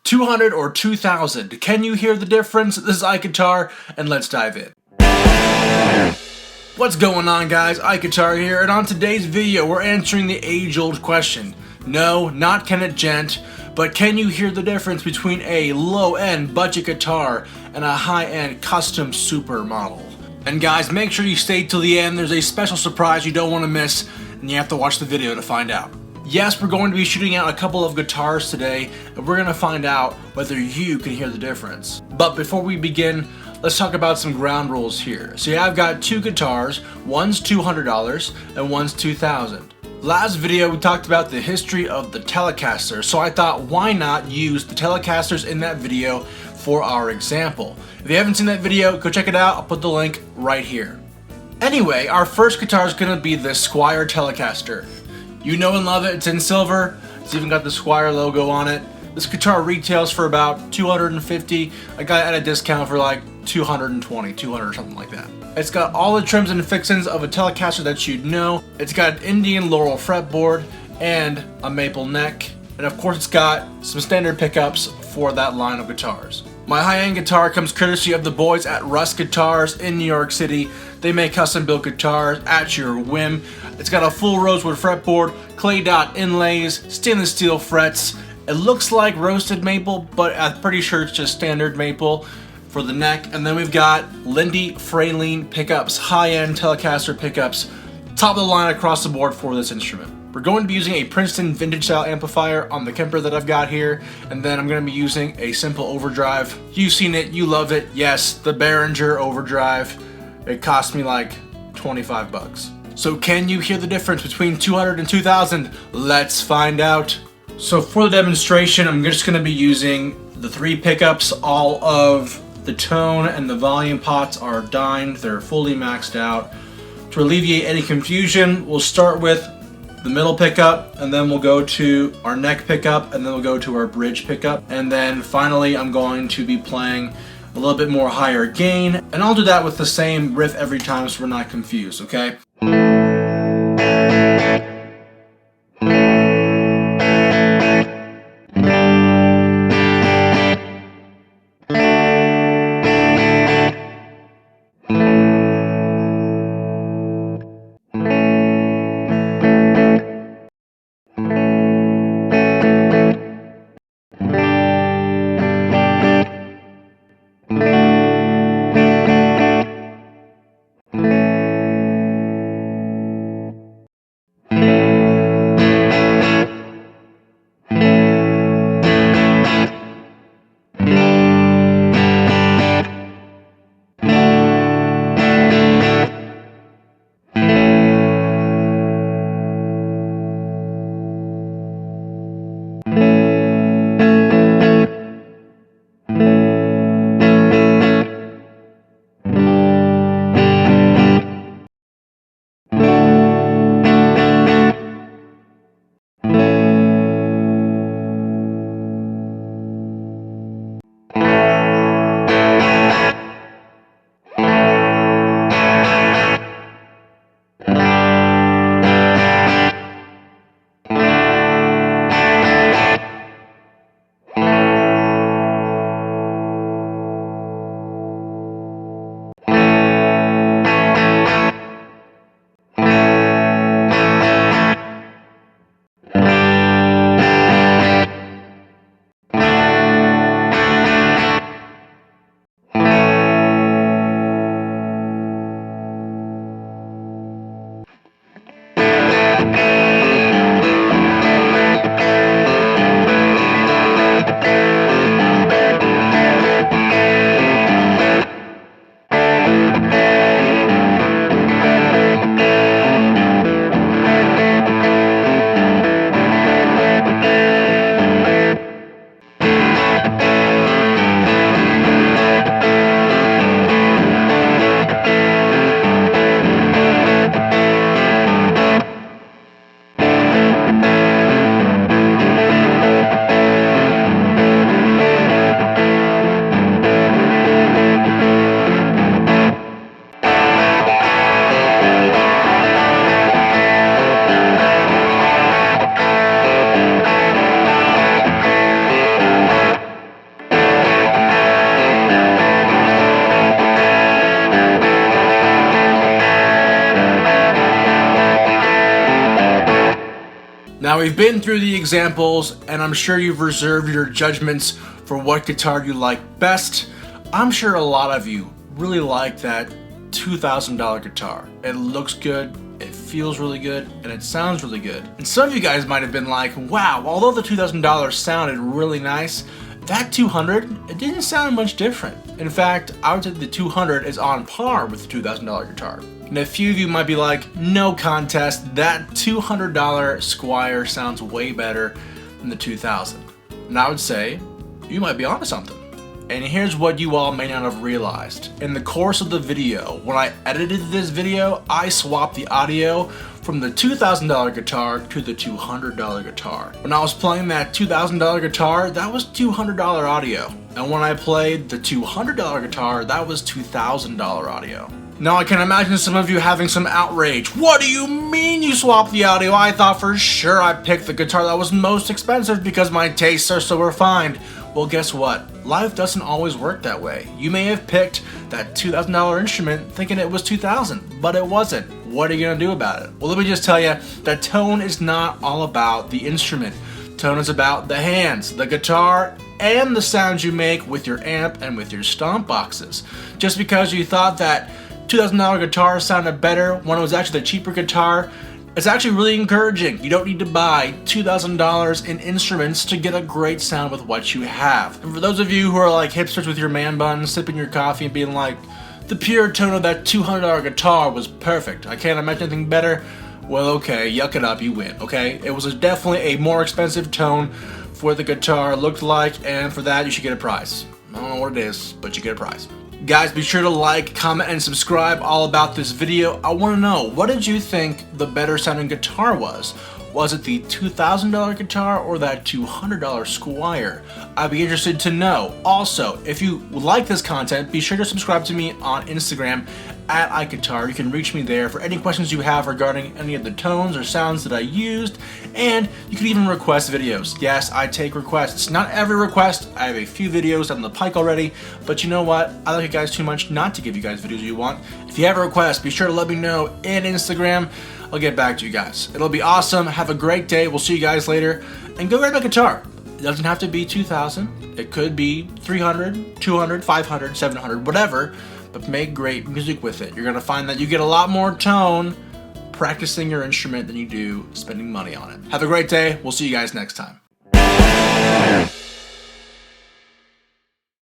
200 or 2000? Can you hear the difference? This is IkeGuitar, and let's dive in. What's going on, guys? IkeGuitar here, and on today's video we're answering the age-old question. No, not can it gent, but can you hear the difference between a low-end budget guitar and a high-end custom super model? And guys, make sure you stay till the end. There's a special surprise you don't want to miss, and you have to watch the video to find out. Yes, we're going to be shooting out a couple of guitars today, and we're going to find out whether you can hear the difference. But before we begin, let's talk about some ground rules here. So yeah, I've got two guitars, one's $200 and one's $2,000. Last video we talked about the history of the Telecaster, so I thought why not use the Telecasters in that video for our example. If you haven't seen that video, go check it out. I'll put the link right here. Anyway, our first guitar is going to be the Squier Telecaster. You know and love it. It's in silver. It's even got the Squier logo on it. This guitar retails for about $250. I got it at a discount for like $220, $200 or something like that. It's got all the trims and fixings of a Telecaster that you'd know. It's got an Indian Laurel fretboard and a maple neck. And of course it's got some standard pickups for that line of guitars. My high-end guitar comes courtesy of the boys at Rust Guitars in New York City. They make custom-built guitars at your whim. It's got a full rosewood fretboard, clay dot inlays, stainless steel frets. It looks like roasted maple, but I'm pretty sure it's just standard maple for the neck. And then we've got Lindy Fraline pickups, high-end Telecaster pickups, top of the line across the board for this instrument. We're going to be using a Princeton vintage style amplifier on the Kemper that I've got here, and then I'm going to be using a simple overdrive. You've seen it, you love it. Yes, the Behringer overdrive. It cost me like 25 bucks. So can you hear the difference between 200 and 2000? Let's find out. So for the demonstration, I'm just going to be using the three pickups. All of the tone and the volume pots are dined. They're fully maxed out. To alleviate any confusion, we'll start with the middle pickup, and then we'll go to our neck pickup, and then we'll go to our bridge pickup. And then finally, I'm going to be playing a little bit more higher gain, and I'll do that with the same riff every time so we're not confused, okay? Now we've been through the examples, and I'm sure you've reserved your judgments for what guitar you like best. I'm sure a lot of you really like that $2,000 guitar. It looks good, it feels really good, and it sounds really good. And some of you guys might have been like, wow, although the $2,000 sounded really nice, that $200, it didn't sound much different. In fact, I would say the $200 is on par with the $2,000 guitar. And a few of you might be like, no contest, that $200 Squire sounds way better than the $2,000. And I would say, you might be onto something. And here's what you all may not have realized. In the course of the video, when I edited this video, I swapped the audio from the $2,000 guitar to the $200 guitar. When I was playing that $2,000 guitar, that was $200 audio. And when I played the $200 guitar, that was $2,000 audio. Now I can imagine some of you having some outrage. What do you mean you swapped the audio? I thought for sure I picked the guitar that was most expensive because my tastes are so refined. Well, guess what? Life doesn't always work that way. You may have picked that $2,000 instrument thinking it was $2,000, but it wasn't. What are you gonna do about it? Well, let me just tell you that tone is not all about the instrument. Tone is about the hands, the guitar, and the sounds you make with your amp and with your stomp boxes. Just because you thought that $2,000 guitar sounded better when it was actually the cheaper guitar, it's actually really encouraging. You don't need to buy $2,000 in instruments to get a great sound with what you have. And for those of you who are like hipsters with your man bun, sipping your coffee and being like, the pure tone of that $200 guitar was perfect, I can't imagine anything better, well, okay, yuck it up, you win, okay? It was definitely a more expensive tone for what the guitar looked like, and for that you should get a prize. I don't know what it is, but you get a prize. Guys, be sure to like, comment, and subscribe all about this video. I want to know, what did you think the better sounding guitar was? Was it the $2,000 guitar or that $200 Squire? I'd be interested to know. Also, if you like this content, be sure to subscribe to me on Instagram at IkeGuitar. You can reach me there for any questions you have regarding any of the tones or sounds that I used, and you can even request videos. Yes, I take requests. Not every request. I have a few videos on the pike already, but you know what? I like you guys too much not to give you guys videos you want. If you have a request, be sure to let me know in Instagram. I'll get back to you guys. It'll be awesome. Have a great day. We'll see you guys later. And go grab a guitar. It doesn't have to be $2,000. It could be $300, $200, $500, $700, whatever. But make great music with it. You're going to find that you get a lot more tone practicing your instrument than you do spending money on it. Have a great day. We'll see you guys next time.